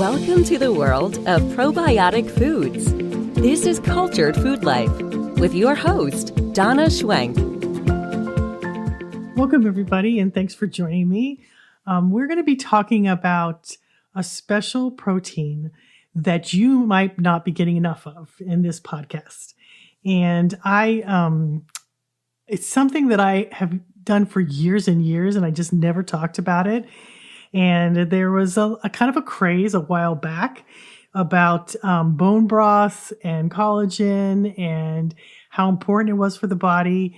Welcome to the world of probiotic foods. This is Cultured Food Life with your host, Donna Schwenk. Welcome, everybody, and thanks for joining me. We're going to be talking about a special protein that you might not be getting enough of in this podcast. And it's something that I have done for years and years, and I just never talked about it. And there was a kind of a craze a while back about bone broth and collagen and how important it was for the body.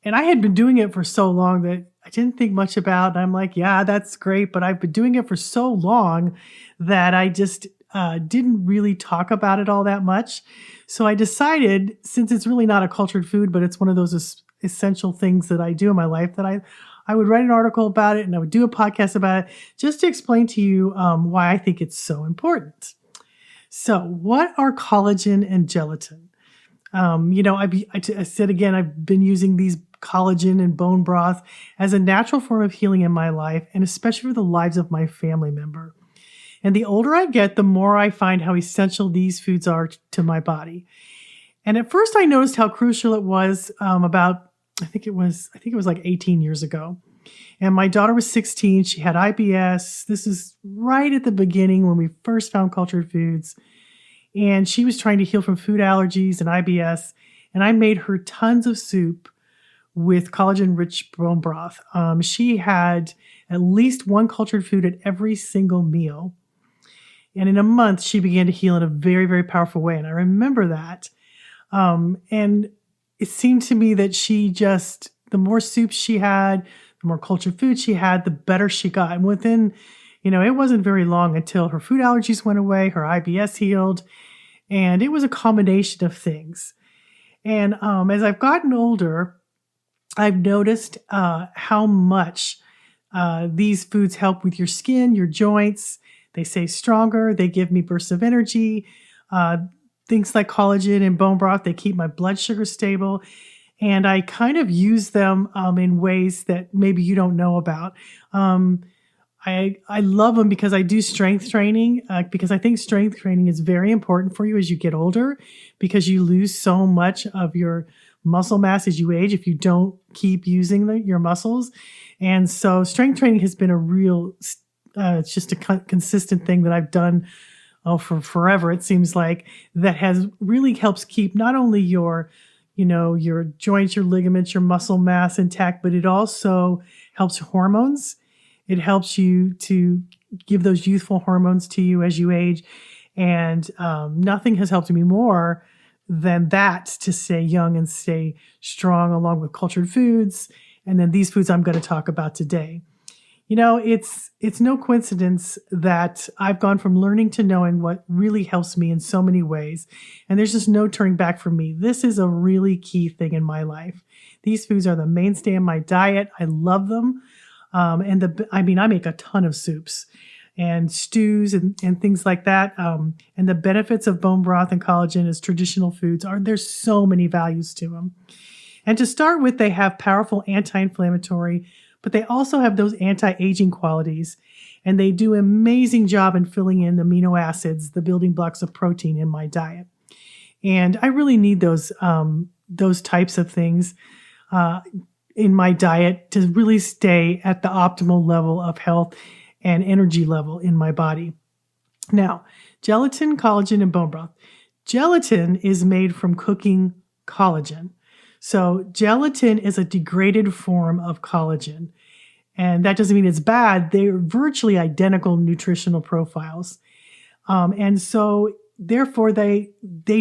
And I had been doing it for so long that I didn't think much about. And I'm like, yeah, that's great. But I've been doing it for so long that I just didn't really talk about it all that much. So I decided, since it's really not a cultured food, but it's one of those essential things that I do in my life, that I would write an article about it and I would do a podcast about it just to explain to you why I think it's so important. So what are collagen and gelatin? I said again, I've been using these collagen and bone broth as a natural form of healing in my life, and especially for the lives of my family member. And the older I get, the more I find how essential these foods are to my body. And at first I noticed how crucial it was I think it was like 18 years ago. And my daughter was 16. She had IBS. This is right at the beginning when we first found cultured foods. And she was trying to heal from food allergies and IBS. And I made her tons of soup with collagen-rich bone broth. She had at least one cultured food at every single meal. And in a month, she began to heal in a very, very powerful way. And I remember that. And it seemed to me that the more soup she had, the more cultured food she had, the better she got. And within, it wasn't very long until her food allergies went away, her IBS healed, and it was a combination of things. And as I've gotten older, I've noticed how much these foods help with your skin, your joints. They stay stronger. They give me bursts of energy. Things like collagen and bone broth, they keep my blood sugar stable. And I kind of use them in ways that maybe you don't know about. I love them because I do strength training, because I think strength training is very important for you as you get older, because you lose so much of your muscle mass as you age if you don't keep using your muscles. And so strength training has been it's just a consistent thing that I've done for forever, it seems like, that has really helps keep not only your joints, your ligaments, your muscle mass intact, but it also helps hormones. It helps you to give those youthful hormones to you as you age. And nothing has helped me more than that, to stay young and stay strong, along with cultured foods. And then these foods I'm going to talk about today. It's no coincidence that I've gone from learning to knowing what really helps me in so many ways. And there's just no turning back for me. This is a really key thing in my life. These foods are the mainstay in my diet. I love them. I make a ton of soups and stews and things like that. And the benefits of bone broth and collagen as traditional foods there's so many values to them. And to start with, they have powerful anti-inflammatory, but they also have those anti-aging qualities, and they do an amazing job in filling in the amino acids, the building blocks of protein in my diet. And I really need those types of things in my diet to really stay at the optimal level of health and energy level in my body. Now, gelatin, collagen, and bone broth. Gelatin is made from cooking collagen. So gelatin is a degraded form of collagen. And that doesn't mean it's bad. They're virtually identical nutritional profiles. And so therefore they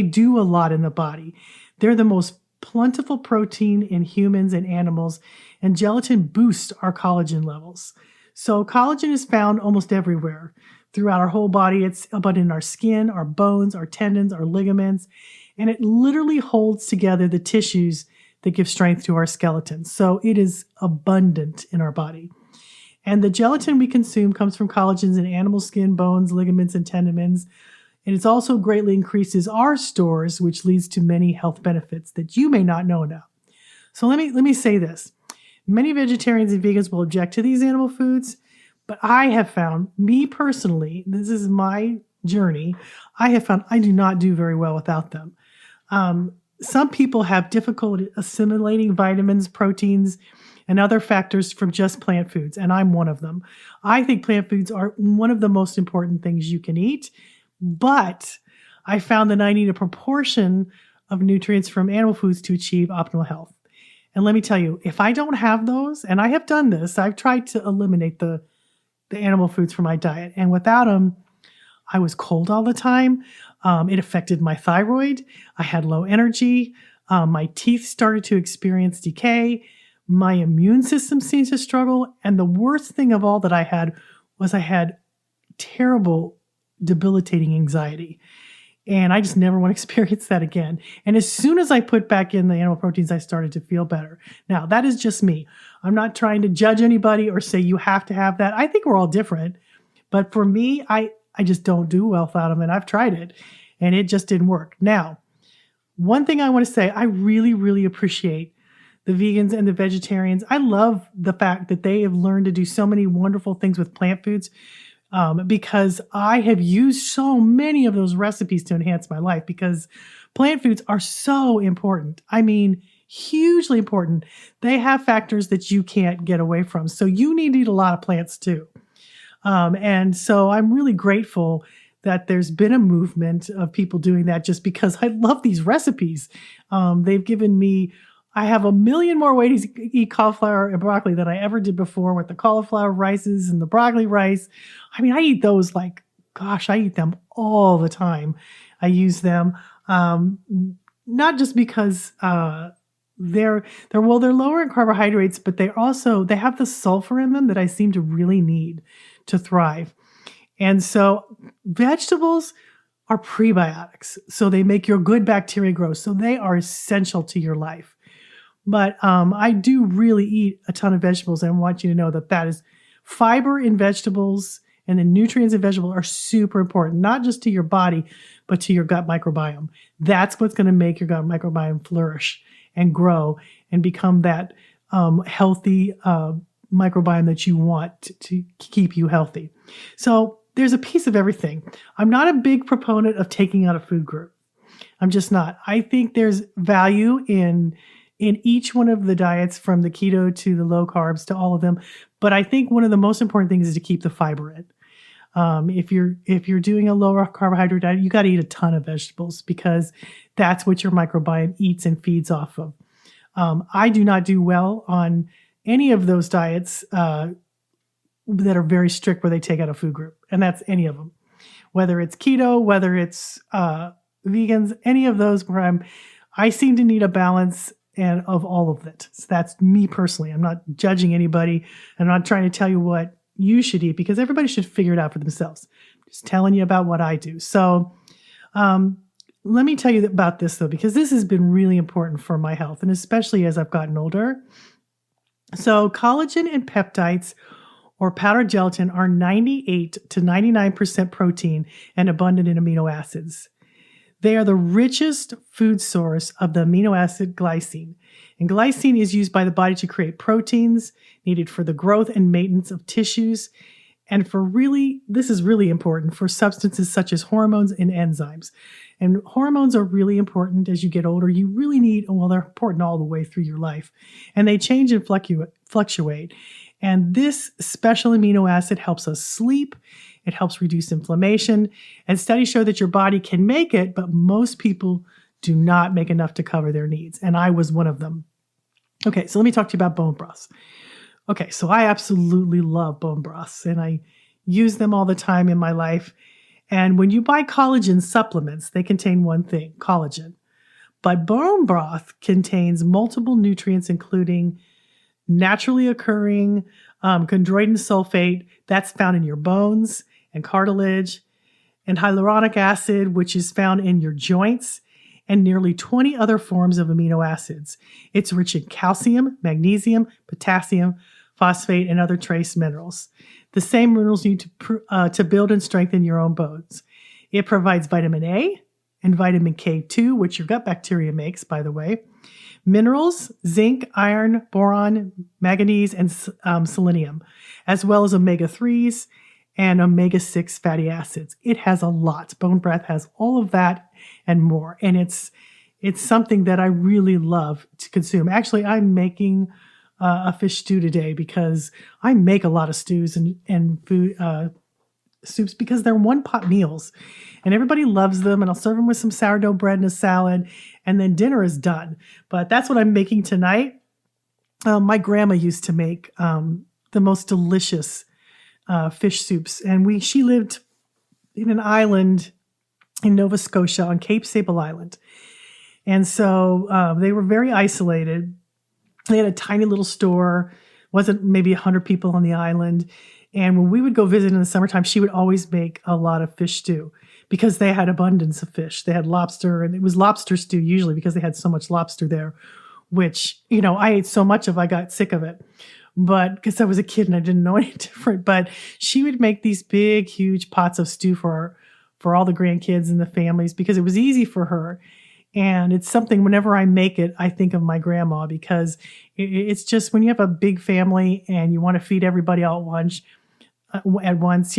do a lot in the body. They're the most plentiful protein in humans and animals, and gelatin boosts our collagen levels. So collagen is found almost everywhere throughout our whole body. It's abundant in our skin, our bones, our tendons, our ligaments, and it literally holds together the tissues that give strength to our skeletons. So it is abundant in our body. And the gelatin we consume comes from collagens in animal skin, bones, ligaments, and tendons. And it also greatly increases our stores, which leads to many health benefits that you may not know about. So let me say this. Many vegetarians and vegans will object to these animal foods, but I have found, me personally, this is my journey, I have found I do not do very well without them. Some people have difficulty assimilating vitamins, proteins, and other factors from just plant foods, and I'm one of them. I think plant foods are one of the most important things you can eat, but I found that I need a proportion of nutrients from animal foods to achieve optimal health. And let me tell you, if I don't have those, and I have done this, I've tried to eliminate the animal foods from my diet, and without them, I was cold all the time. It affected my thyroid. I had low energy. My teeth started to experience decay. My immune system seemed to struggle. And the worst thing of all that I had was I had terrible, debilitating anxiety. And I just never want to experience that again. And as soon as I put back in the animal proteins, I started to feel better. Now, that is just me. I'm not trying to judge anybody or say you have to have that. I think we're all different. But for me, I just don't do well without them. And I've tried it and it just didn't work. Now, one thing I want to say, I really, really appreciate the vegans and the vegetarians. I love the fact that they have learned to do so many wonderful things with plant foods because I have used so many of those recipes to enhance my life because plant foods are so important. I mean, hugely important. They have factors that you can't get away from. So you need to eat a lot of plants too. And so I'm really grateful that there's been a movement of people doing that just because I love these recipes. They've given me, I have a million more ways to eat cauliflower and broccoli than I ever did before with the cauliflower rices and the broccoli rice. I mean, I eat those like, gosh, I eat them all the time. I use them, not just because, they're lower in carbohydrates, but they have the sulfur in them that I seem to really need to thrive. And so vegetables are prebiotics. So they make your good bacteria grow. So they are essential to your life. But I do really eat a ton of vegetables. And I want you to know that is fiber in vegetables and the nutrients in vegetables are super important, not just to your body, but to your gut microbiome. That's what's going to make your gut microbiome flourish and grow and become that healthy microbiome that you want to keep you healthy. So there's a piece of everything. I'm not a big proponent of taking out a food group. I'm just not. I think there's value in each one of the diets, from the keto to the low carbs to all of them. But I think one of the most important things is to keep the fiber in. If you're doing a lower carbohydrate diet, you got to eat a ton of vegetables because that's what your microbiome eats and feeds off of. I do not do well on any of those diets that are very strict where they take out a food group, and that's any of them, whether it's keto, whether it's vegans, any of those where I seem to need a balance and of all of it. So that's me personally. I'm not judging anybody. I'm not trying to tell you what you should eat because everybody should figure it out for themselves. Just telling you about what I do. So let me tell you about this though, because this has been really important for my health and especially as I've gotten older. So collagen and peptides or powdered gelatin are 98 to 99% protein and abundant in amino acids. They are the richest food source of the amino acid glycine. And glycine is used by the body to create proteins needed for the growth and maintenance of tissues. And this is really important for substances such as hormones and enzymes. And hormones are really important as you get older. You really need, they're important all the way through your life. And they change and fluctuate. And this special amino acid helps us sleep. It helps reduce inflammation. And studies show that your body can make it, but most people do not make enough to cover their needs. And I was one of them. Okay, so let me talk to you about bone broths. Okay, so I absolutely love bone broths, and I use them all the time in my life. And when you buy collagen supplements, they contain one thing, collagen. But bone broth contains multiple nutrients, including naturally occurring chondroitin sulfate, that's found in your bones and cartilage, and hyaluronic acid, which is found in your joints, and nearly 20 other forms of amino acids. It's rich in calcium, magnesium, potassium, phosphate, and other trace minerals. The same minerals you need to build and strengthen your own bones. It provides vitamin A and vitamin K2, which your gut bacteria makes, by the way, minerals, zinc, iron, boron, manganese, and selenium, as well as omega-3s and omega-6 fatty acids. It has a lot. Bone broth has all of that and more. And it's something that I really love to consume. Actually, I'm making a fish stew today because I make a lot of stews and food soups because they're one-pot meals, and everybody loves them. And I'll serve them with some sourdough bread and a salad, and then dinner is done. But that's what I'm making tonight. My grandma used to make the most delicious fish soups, and she lived in an island in Nova Scotia on Cape Sable Island. And so they were very isolated. They had a tiny little store, wasn't maybe 100 people on the island. And when we would go visit in the summertime, she would always make a lot of fish stew because they had abundance of fish. They had lobster, and it was lobster stew usually because they had so much lobster there, which, I ate so much of, I got sick of it. But because I was a kid and I didn't know any different, but she would make these big, huge pots of stew for all the grandkids and the families because it was easy for her. And it's something, whenever I make it, I think of my grandma because it's just when you have a big family and you want to feed everybody all at once,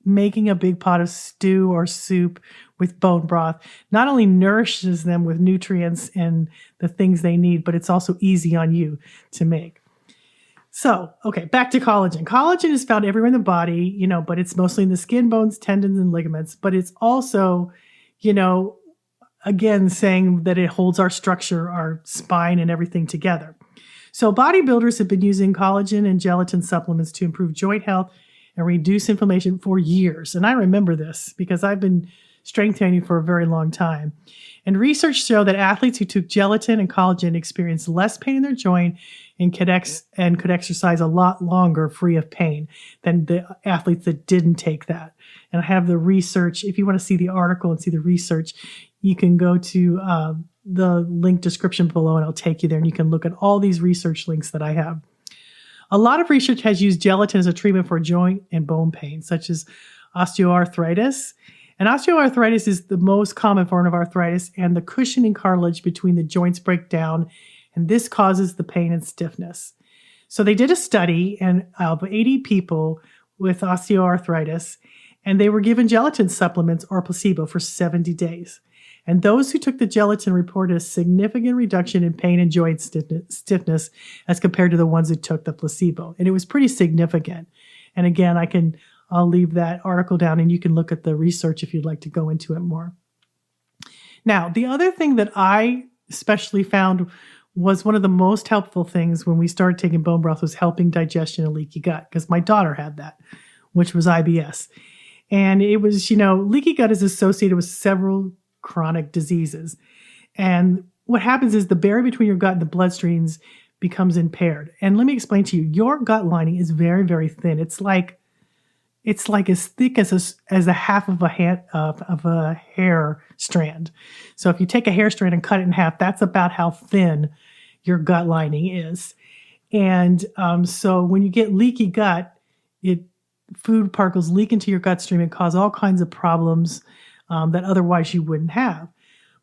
making a big pot of stew or soup with bone broth not only nourishes them with nutrients and the things they need, but it's also easy on you to make. So, okay, back to collagen. Collagen is found everywhere in the body, but it's mostly in the skin, bones, tendons, and ligaments. But it's also, again, saying that it holds our structure, our spine, and everything together. So bodybuilders have been using collagen and gelatin supplements to improve joint health and reduce inflammation for years. And I remember this because I've been strength training for a very long time. And research showed that athletes who took gelatin and collagen experienced less pain in their joint and could exercise a lot longer free of pain than the athletes that didn't take that. And I have the research. If you want to see the article and see the research, you can go to the link description below and I'll take you there and you can look at all these research links that I have. A lot of research has used gelatin as a treatment for joint and bone pain, such as osteoarthritis. And osteoarthritis is the most common form of arthritis, and the cushioning cartilage between the joints break down, and this causes the pain and stiffness. So they did a study of 80 people with osteoarthritis, and they were given gelatin supplements or placebo for 70 days. And those who took the gelatin reported a significant reduction in pain and joint stiffness as compared to the ones who took the placebo. And it was pretty significant. And again, I'll leave that article down and you can look at the research if you'd like to go into it more. Now, the other thing that I especially found was one of the most helpful things when we started taking bone broth was helping digestion and leaky gut, because my daughter had that, which was IBS. And it was, leaky gut is associated with several chronic diseases. And what happens is the barrier between your gut and the bloodstreams becomes impaired. And let me explain to you, your gut lining is very, very thin. It's like as thick as a half of a hair strand. So if you take a hair strand and cut it in half, that's about how thin your gut lining is. And so when you get leaky gut, food particles leak into your gut stream and cause all kinds of problems that otherwise you wouldn't have.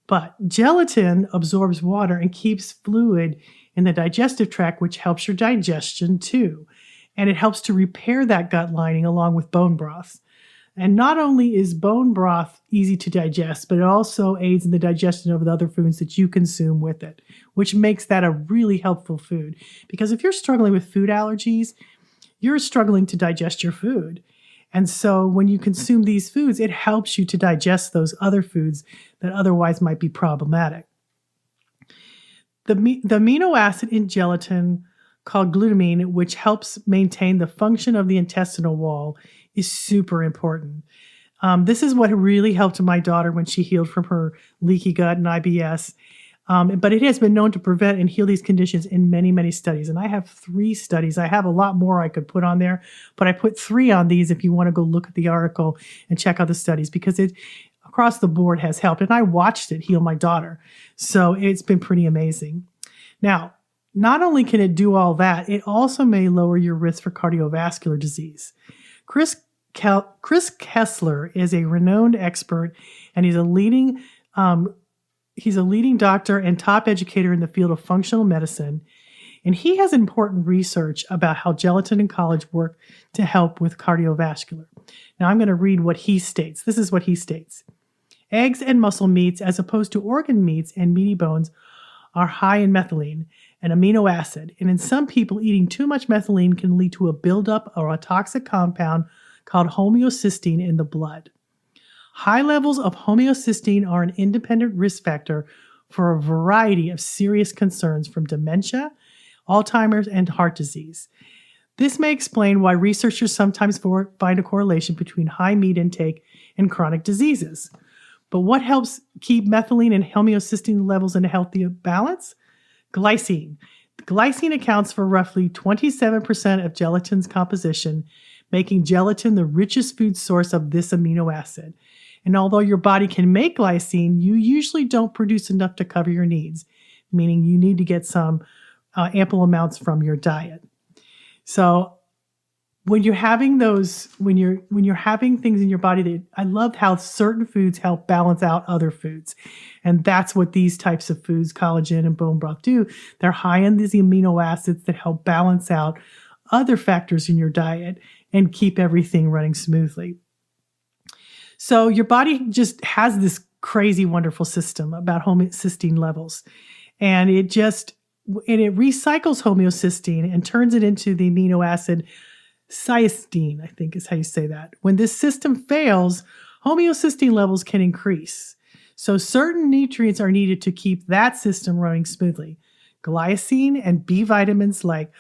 But gelatin absorbs water and keeps fluid in the digestive tract, which helps your digestion too. And it helps to repair that gut lining along with bone broths. And not only is bone broth easy to digest, but it also aids in the digestion of the other foods that you consume with it, which makes that a really helpful food. Because if you're struggling with food allergies, you're struggling to digest your food. And so when you consume these foods, it helps you to digest those other foods that otherwise might be problematic. The amino acid in gelatin called glutamine, which helps maintain the function of the intestinal wall, is super important. This is what really helped my daughter when she healed from her leaky gut and IBS. But it has been known to prevent and heal these conditions in many, many studies. And I have 3 studies. I have a lot more I could put on there, but I put 3 on these if you want to go look at the article and check out the studies, because it across the board has helped. And I watched it heal my daughter. So it's been pretty amazing. Now, not only can it do all that, it also may lower your risk for cardiovascular disease. Chris Kessler is a renowned expert, and he's a leading doctor and top educator in the field of functional medicine. And he has important research about how gelatin and collagen work to help with cardiovascular. Now I'm going to read what he states. This is what he states. Eggs and muscle meats, as opposed to organ meats and meaty bones, are high in methylene, an amino acid. And in some people, eating too much methylene can lead to a buildup or a toxic compound called homocysteine in the blood. High levels of homocysteine are an independent risk factor for a variety of serious concerns from dementia, Alzheimer's, and heart disease. This may explain why researchers sometimes find a correlation between high meat intake and chronic diseases. But what helps keep methylene and homocysteine levels in a healthy balance? Glycine. Glycine accounts for roughly 27% of gelatin's composition, making gelatin the richest food source of this amino acid. And although your body can make glycine, you usually don't produce enough to cover your needs, meaning you need to get some ample amounts from your diet. So when you're having when you're having things in your body that I love how certain foods help balance out other foods. And that's what these types of foods, collagen and bone broth, do. They're high in these amino acids that help balance out other factors in your diet and keep everything running smoothly. So your body just has this crazy, wonderful system about homocysteine levels. And it recycles homocysteine and turns it into the amino acid cysteine, I think is how you say that. When this system fails, homocysteine levels can increase. So certain nutrients are needed to keep that system running smoothly. Glycine and B vitamins like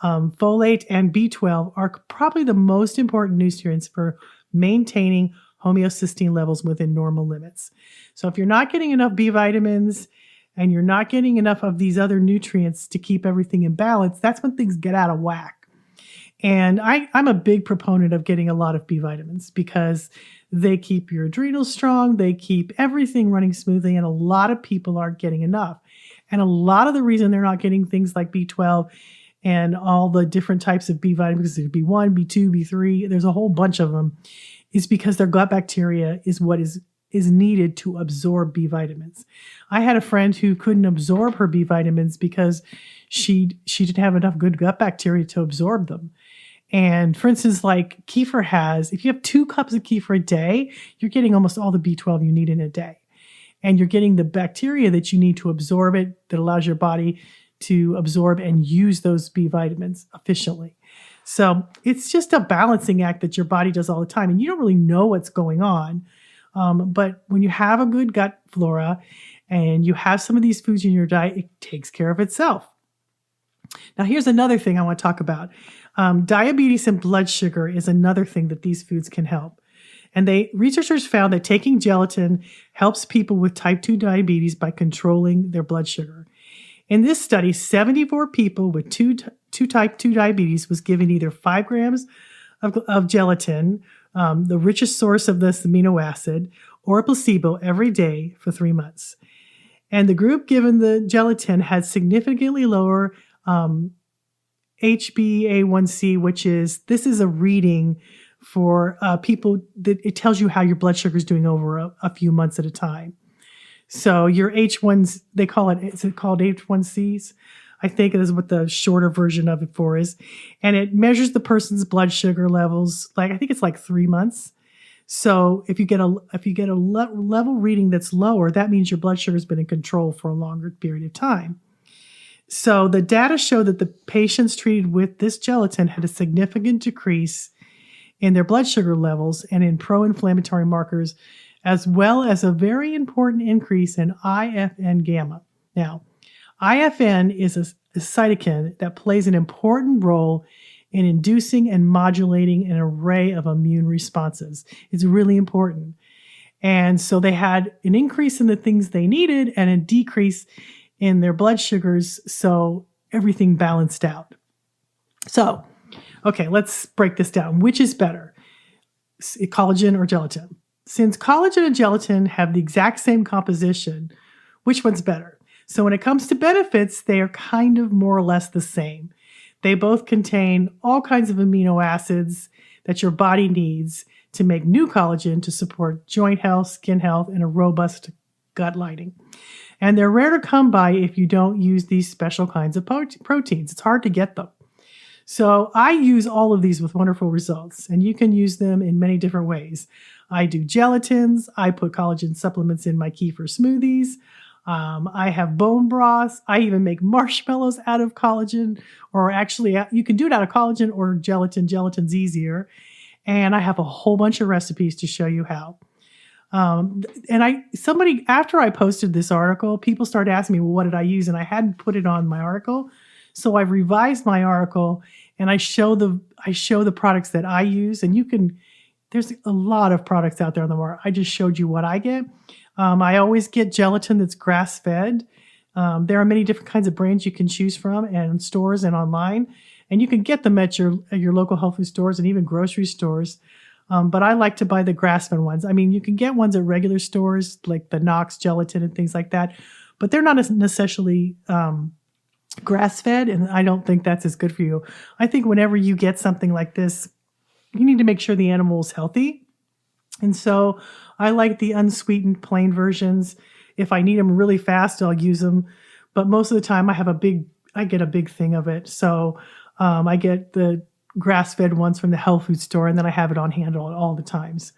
folate and B12 are probably the most important nutrients for maintaining homocysteine levels within normal limits. So if you're not getting enough B vitamins and you're not getting enough of these other nutrients to keep everything in balance, that's when things get out of whack. And I'm a big proponent of getting a lot of B vitamins because they keep your adrenals strong, they keep everything running smoothly, and a lot of people aren't getting enough. And a lot of the reason they're not getting things like B12 and all the different types of B vitamins, there's B1, B2, B3, there's a whole bunch of them, is because their gut bacteria is what is needed to absorb B vitamins. I had a friend who couldn't absorb her B vitamins because she didn't have enough good gut bacteria to absorb them. And for instance, like kefir if you have 2 cups of kefir a day, you're getting almost all the B12 you need in a day. And you're getting the bacteria that you need to absorb it, that allows your body to absorb and use those B vitamins efficiently. So it's just a balancing act that your body does all the time. And you don't really know what's going on. But when you have a good gut flora and you have some of these foods in your diet, it takes care of itself. Now, here's another thing I want to talk about. Diabetes and blood sugar is another thing that these foods can help. And researchers found that taking gelatin helps people with type 2 diabetes by controlling their blood sugar. In this study, 74 people with type 2 diabetes was given either 5 grams of gelatin, the richest source of this amino acid, or a placebo every day for 3 months. And the group given the gelatin had significantly lower HbA1c, this is a reading for people that it tells you how your blood sugar is doing over a few months at a time. So your H1s, is it called H1Cs? I think it is what the shorter version of it for is. And it measures the person's blood sugar levels, I think it's 3 months. So if you get a level reading that's lower, that means your blood sugar has been in control for a longer period of time. So the data show that the patients treated with this gelatin had a significant decrease in their blood sugar levels and in pro-inflammatory markers, as well as a very important increase in IFN gamma. Now, IFN is a cytokine that plays an important role in inducing and modulating an array of immune responses. It's really important. And so they had an increase in the things they needed and a decrease in their blood sugars, so everything balanced out. So, okay, let's break this down. Which is better, collagen or gelatin? Since collagen and gelatin have the exact same composition, which one's better? So when it comes to benefits, they are kind of more or less the same. They both contain all kinds of amino acids that your body needs to make new collagen to support joint health, skin health, and a robust gut lining. And they're rare to come by if you don't use these special kinds of proteins. It's hard to get them. So I use all of these with wonderful results, and you can use them in many different ways. I do gelatins. I put collagen supplements in my kefir smoothies. I have bone broths. I even make marshmallows out of collagen, or actually, you can do it out of collagen or gelatin. Gelatin's easier. And I have a whole bunch of recipes to show you how. Somebody, after I posted this article, people started asking me, well, what did I use? And I hadn't put it on my article. So I've revised my article and I show the products that I use. And there's a lot of products out there on the market. I just showed you what I get. I always get gelatin that's grass fed. There are many different kinds of brands you can choose from and stores and online. And you can get them at your local health food stores and even grocery stores. But I like to buy the grass-fed ones. I mean, you can get ones at regular stores like the Knox gelatin and things like that, but they're not necessarily grass-fed, and I don't think that's as good for you. I think whenever you get something like this, you need to make sure the animal is healthy. And so I like the unsweetened plain versions. If I need them really fast, I'll use them. But most of the time I get a big thing of it. So I get the grass-fed ones from the health food store, and then I have it on hand all the times.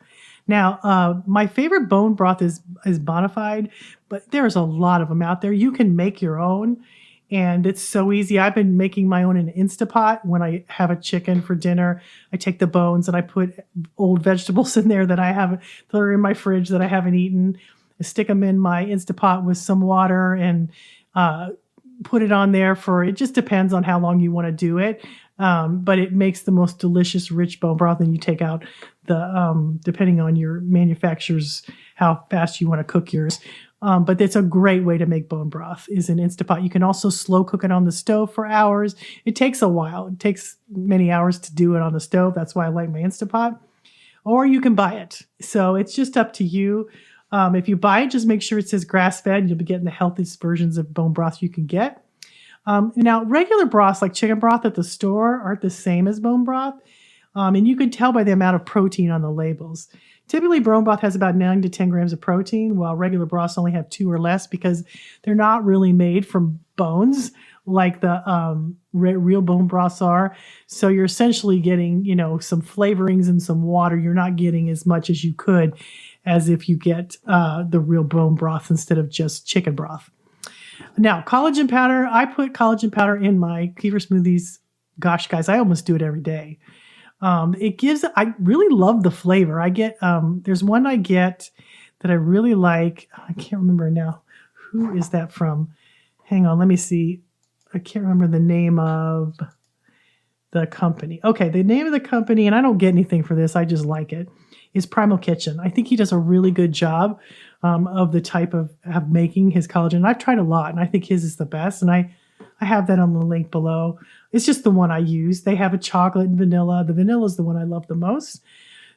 Now, my favorite bone broth is Bonafide, but there's a lot of them out there. You can make your own, and it's so easy. I've been making my own in an Instapot. When I have a chicken for dinner, I take the bones and I put old vegetables in there that are in my fridge that I haven't eaten. I stick them in my Instapot with some water and put it on there it just depends on how long you want to do it. But it makes the most delicious, rich bone broth, and you take out depending on your manufacturer's, how fast you want to cook yours. But it's a great way to make bone broth is an Instapot. You can also slow cook it on the stove for hours. It takes a while. It takes many hours to do it on the stove. That's why I like my Instapot. Or you can buy it. So it's just up to you. If you buy it, just make sure it says grass-fed. You'll be getting the healthiest versions of bone broth you can get. Now, regular broths like chicken broth at the store aren't the same as bone broth. And you can tell by the amount of protein on the labels. Typically, bone broth has about 9 to 10 grams of protein, while regular broths only have 2 or less because they're not really made from bones like the real bone broths are. So you're essentially getting, some flavorings and some water. You're not getting as much as you could as if you get the real bone broth instead of just chicken broth. Now, collagen powder. I put collagen powder in my kefir smoothies. Gosh, guys, I almost do it every day. I really love the flavor. There's one I get that I really like. I can't remember now. Who is that from? Hang on, let me see. I can't remember the name of the company. Okay, the name of the company, and I don't get anything for this, I just like it, is Primal Kitchen. I think he does a really good job of the type of making his collagen. I've tried a lot, and I think his is the best, and I have that on the link below. It's just the one I use. They have a chocolate and vanilla. The vanilla is the one I love the most.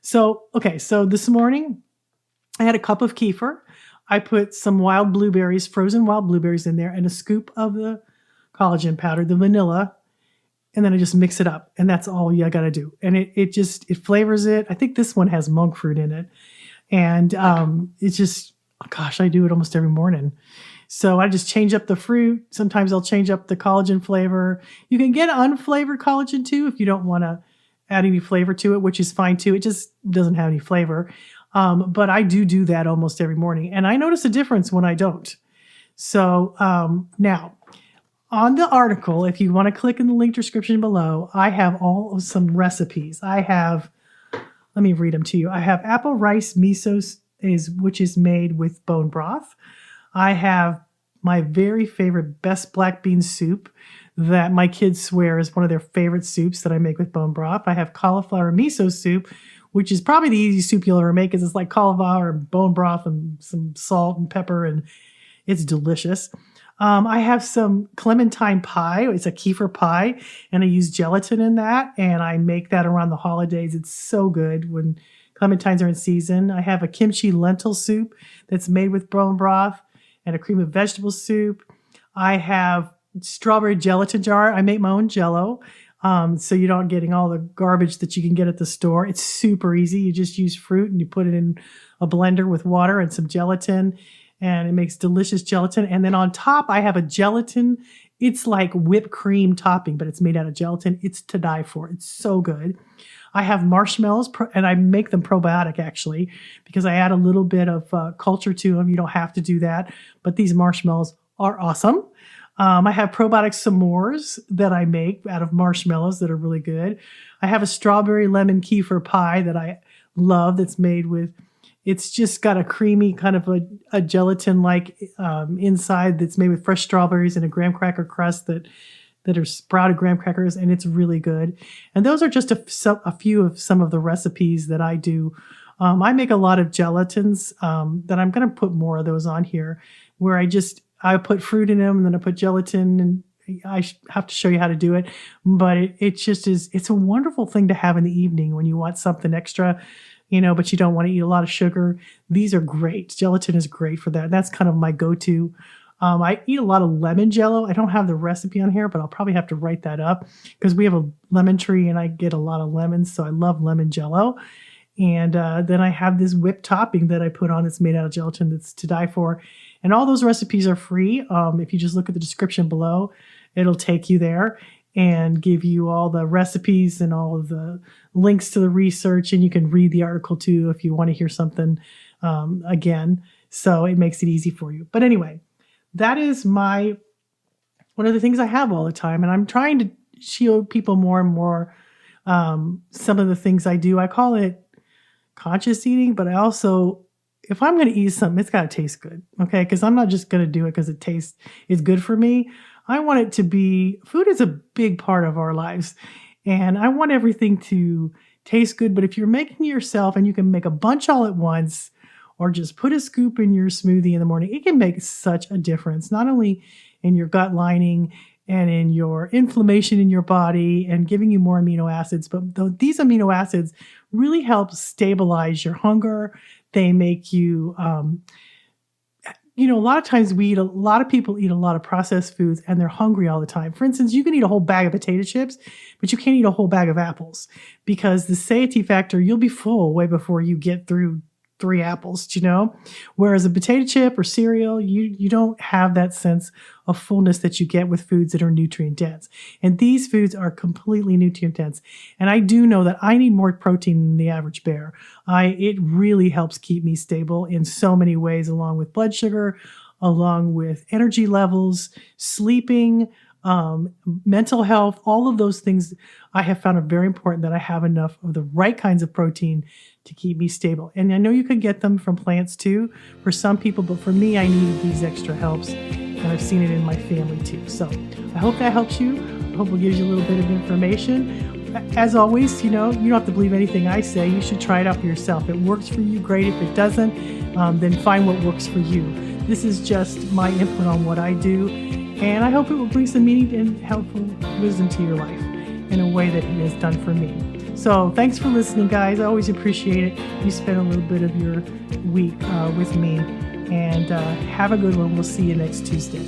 So this morning I had a cup of kefir. I put some frozen wild blueberries in there, and a scoop of the collagen powder, the vanilla, and then I just mix it up, and that's all you got to do. And it flavors it. I think this one has monk fruit in it, and I do it almost every morning. So I just change up the fruit. Sometimes I'll change up the collagen flavor. You can get unflavored collagen too if you don't want to add any flavor to it, which is fine too. It just doesn't have any flavor. But I do that almost every morning, and I notice a difference when I don't. So now, on the article, if you want to click in the link description below, I have all of some recipes. Let me read them to you. I have apple rice miso, which is made with bone broth. I have my very favorite best black bean soup that my kids swear is one of their favorite soups that I make with bone broth. I have cauliflower miso soup, which is probably the easiest soup you'll ever make because it's like cauliflower and bone broth and some salt and pepper, and it's delicious. I have some clementine pie. It's a kefir pie, and I use gelatin in that, and I make that around the holidays. It's so good when clementines are in season. I have a kimchi lentil soup that's made with bone broth and a cream of vegetable soup. I have strawberry gelatin jar. I make my own Jell-O, so you're not getting all the garbage that you can get at the store. It's super easy. You just use fruit and you put it in a blender with water and some gelatin, and it makes delicious gelatin. And then on top, I have a gelatin It's like whipped cream topping, but it's made out of gelatin. It's to die for. It's so good. I have marshmallows, and I make them probiotic actually, because I add a little bit of culture to them. You don't have to do that, but these marshmallows are awesome. I have probiotic s'mores that I make out of marshmallows that are really good. I have a strawberry lemon kefir pie that I love that's made with, it's just got a creamy kind of a gelatin-like inside that's made with fresh strawberries and a graham cracker crust that are sprouted graham crackers, and it's really good. And those are just a few of some of the recipes that I do. I make a lot of gelatins that I'm going to put more of those on here, where I put fruit in them, and then I put gelatin, and I have to show you how to do it. But it just is, it's a wonderful thing to have in the evening when you want something extra, but you don't want to eat a lot of sugar. These are great. Gelatin is great for that. That's kind of my go-to. I eat a lot of lemon jello. I don't have the recipe on here, but I'll probably have to write that up because we have a lemon tree and I get a lot of lemons. So I love lemon jello. And then I have this whipped topping that I put on that's made out of gelatin that's to die for. And all those recipes are free. If you just look at the description below, it'll take you there and give you all the recipes and all of the links to the research. And you can read the article too if you want to hear something again. So it makes it easy for you. But anyway, that is one of the things I have all the time. And I'm trying to show people more and more some of the things I do. I call it conscious eating, but I also, if I'm going to eat something, it's got to taste good. Okay. Because I'm not just going to do it because it's good for me. I want it to be, food is a big part of our lives. And I want everything to taste good. But if you're making it yourself and you can make a bunch all at once, or just put a scoop in your smoothie in the morning, it can make such a difference, not only in your gut lining and in your inflammation in your body and giving you more amino acids, but these amino acids really help stabilize your hunger. They make you, a lot of times a lot of people eat a lot of processed foods and they're hungry all the time. For instance, you can eat a whole bag of potato chips, but you can't eat a whole bag of apples because the satiety factor, you'll be full way before you get through 3 apples, whereas a potato chip or cereal, you don't have that sense of fullness that you get with foods that are nutrient dense. And these foods are completely nutrient dense. And I do know that I need more protein than the average bear. It really helps keep me stable in so many ways, along with blood sugar, along with energy levels, sleeping, mental health, all of those things I have found are very important, that I have enough of the right kinds of protein to keep me stable. And I know you can get them from plants too for some people, but for me, I need these extra helps, and I've seen it in my family too. So I hope that helps you. I hope it gives you a little bit of information. As always, you don't have to believe anything I say. You should try it out for yourself. If it works for you, great. If it doesn't, then find what works for you. This is just my input on what I do. And I hope it will bring some meaning and helpful wisdom to your life in a way that it has done for me. So thanks for listening, guys. I always appreciate it. You spend a little bit of your week with me. And have a good one. We'll see you next Tuesday.